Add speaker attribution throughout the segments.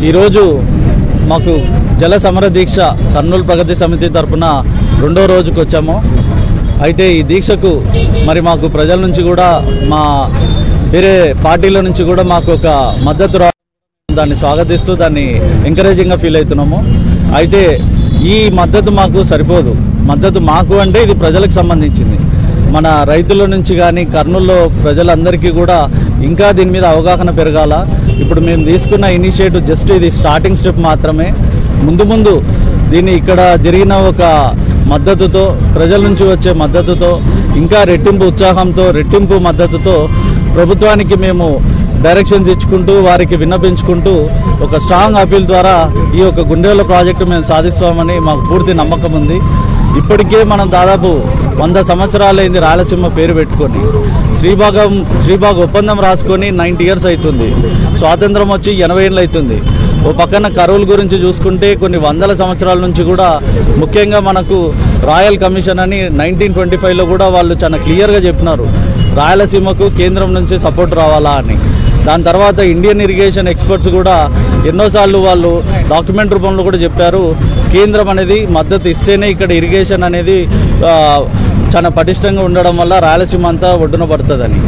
Speaker 1: ఈరోజు మాకు జల సమర దీక్ష కర్నూలు ప్రగతి సమితి తరపున రెండో రోజుకు వచ్చాము. అయితే ఈ దీక్షకు మరి మాకు ప్రజల నుంచి కూడా మా వేరే పార్టీల నుంచి కూడా మాకు ఒక మద్దతు దాన్ని స్వాగతిస్తూ దాన్ని ఎంకరేజింగ్గా ఫీల్ అవుతున్నాము. అయితే ఈ మద్దతు మాకు సరిపోదు. మద్దతు మాకు అంటే ఇది ప్రజలకు సంబంధించింది. మన రైతుల నుంచి కానీ కర్నూలులో ప్రజలందరికీ కూడా ఇంకా దీని మీద అవగాహన పెరగాల. ఇప్పుడు మేము తీసుకున్న ఇనిషియేటివ్ జస్ట్ ఇది స్టార్టింగ్ స్టెప్ మాత్రమే. ముందు దీన్ని ఇక్కడ జరిగిన ఒక మద్దతుతో, ప్రజల నుంచి వచ్చే మద్దతుతో, ఇంకా రెట్టింపు ఉత్సాహంతో, రెట్టింపు మద్దతుతో ప్రభుత్వానికి మేము డైరెక్షన్స్ ఇచ్చుకుంటూ వారికి విన్నపించుకుంటూ ఒక స్ట్రాంగ్ అపీల్ ద్వారా ఈ యొక్క గుండెల ప్రాజెక్టు మేము సాధిస్తామని మాకు పూర్తి నమ్మకం ఉంది. ఇప్పటికే మనం దాదాపు 100 సంవత్సరాలైంది రాయలసీమ పేరు పెట్టుకొని. శ్రీబాగ్ ఒప్పందం రాసుకొని 90 years అవుతుంది. స్వాతంత్రం వచ్చి 80 ఏళ్ళు అవుతుంది. ఓ పక్కన కరువుల గురించి చూసుకుంటే కొన్ని 100 సంవత్సరాల నుంచి కూడా ముఖ్యంగా మనకు రాయల్ కమిషన్ అని 1925లో కూడా వాళ్ళు చాలా క్లియర్గా చెప్పినారు రాయలసీమకు కేంద్రం నుంచి సపోర్ట్ రావాలా అని. దాని తర్వాత ఇండియన్ ఇరిగేషన్ ఎక్స్పర్ట్స్ కూడా ఎన్నోసార్లు వాళ్ళు డాక్యుమెంట్ రూపంలో కూడా చెప్పారు, కేంద్రం అనేది మద్దతు ఇస్తేనే ఇక్కడ ఇరిగేషన్ అనేది చాలా పటిష్టంగా ఉండడం వల్ల రాయలసీమ అంతా ఒడ్డున పడుతుందని.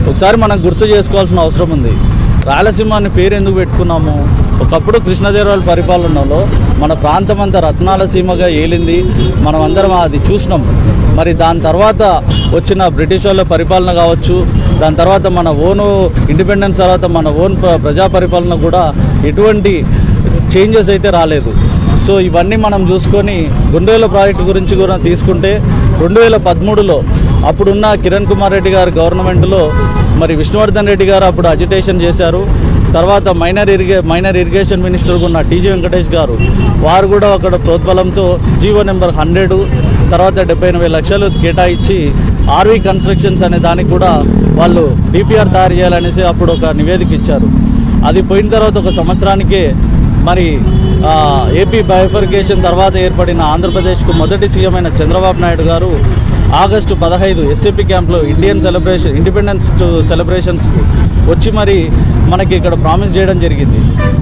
Speaker 1: ఒకసారి మనం గుర్తు చేసుకోవాల్సిన అవసరం ఉంది. రాయలసీమ అని పేరు ఎందుకు పెట్టుకున్నాము? ఒకప్పుడు కృష్ణదేవరాయల పరిపాలనలో మన ప్రాంతం అంతా రత్నాల సీమగా ఏలింది. మనం అందరం అది చూసినాం. మరి దాని తర్వాత వచ్చిన బ్రిటిష్ వాళ్ళ పరిపాలన కావచ్చు, దాని తర్వాత మన ఓను ఇండిపెండెన్స్ తర్వాత మన ఓన్ ప్రజా పరిపాలన కూడా ఎటువంటి చేంజెస్ అయితే రాలేదు. సో ఇవన్నీ మనం చూసుకొని గుండెల ప్రాజెక్టు గురించి కూడా తీసుకుంటే 2013లో అప్పుడున్న కిరణ్ కుమార్ రెడ్డి గారి గవర్నమెంట్లో మరి విష్ణువర్ధన్ రెడ్డి గారు అప్పుడు అజిటేషన్ చేశారు. తర్వాత మైనర్ ఇరిగేషన్ మినిస్టర్ ఉన్న టీజీ వెంకటేష్ గారు వారు కూడా అక్కడ ప్రోద్బలంతో జీవో నెంబర్ 100 తర్వాత 78 లక్షలు కేటాయించి ఆర్వీ కన్స్ట్రక్షన్స్ అనే దానికి కూడా వాళ్ళు డిపిఆర్ తయారు చేయాలనేసి అప్పుడు ఒక నివేదిక ఇచ్చారు. అది పోయిన తర్వాత ఒక సంవత్సరానికే మరి ఏపీ బైఫర్కేషన్ తర్వాత ఏర్పడిన ఆంధ్రప్రదేశ్కు మొదటి సీఎం అయిన చంద్రబాబు నాయుడు గారు ఆగస్టు 15 ఎస్ఏపీ క్యాంప్లో ఇండిపెండెన్స్ సెలబ్రేషన్స్కు వచ్చి మరి మనకి ఇక్కడ ప్రామిస్ చేయడం జరిగింది.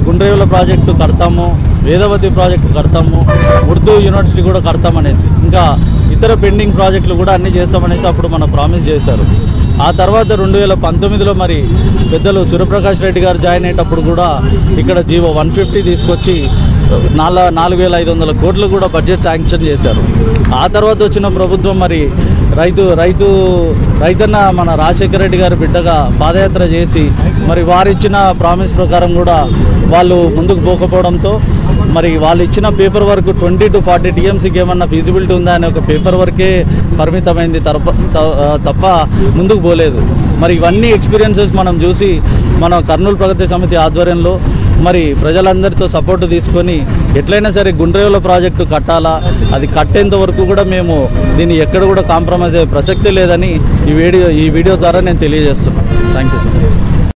Speaker 1: గుండ్రేవుల ప్రాజెక్టు కడతాము, వేదవతి ప్రాజెక్టు కడతాము, ఉర్దూ యూనివర్సిటీ కూడా కడతామనేసి, ఇంకా ఇతర పెండింగ్ ప్రాజెక్టులు కూడా అన్నీ చేస్తామనేసి అప్పుడు మనం ప్రామిస్ చేశారు. ఆ తర్వాత 2019లో మరి పెద్దలు సూర్యప్రకాష్ రెడ్డి గారు జాయిన్ అయ్యేటప్పుడు కూడా ఇక్కడ జీవో 150 తీసుకొచ్చి 4,500 కోట్లు కూడా బడ్జెట్ శాంక్షన్ చేశారు. ఆ తర్వాత వచ్చిన ప్రభుత్వం మరి రైతన్న మన రాజశేఖర రెడ్డి గారి బిడ్డగా పాదయాత్ర చేసి మరి వారిచ్చిన ప్రామిస్ ప్రకారం కూడా వాళ్ళు ముందుకు పోకపోవడంతో మరి వాళ్ళు ఇచ్చిన పేపర్ వర్క్ 20 to 40 TMCకి ఏమన్నా ఫీజిబిలిటీ ఉందా అనే ఒక పేపర్ వర్కే పరిమితమైంది తప్ప ముందుకు పోలేదు. మరి ఇవన్నీ ఎక్స్పీరియన్సెస్ మనం చూసి మన కర్నూలు ప్రగతి సమితి ఆధ్వర్యంలో మరి ప్రజలందరితో సపోర్టు తీసుకొని ఎట్లయినా సరే గుండ్రేవుల ప్రాజెక్టు కట్టాలా, అది కట్టేంత వరకు కూడా మేము దీన్ని ఎక్కడ కూడా కాంప్రమైజ్ అయ్యే ప్రసక్తి లేదని ఈ వీడియో ద్వారా నేను తెలియజేస్తున్నాను. Thank you sir.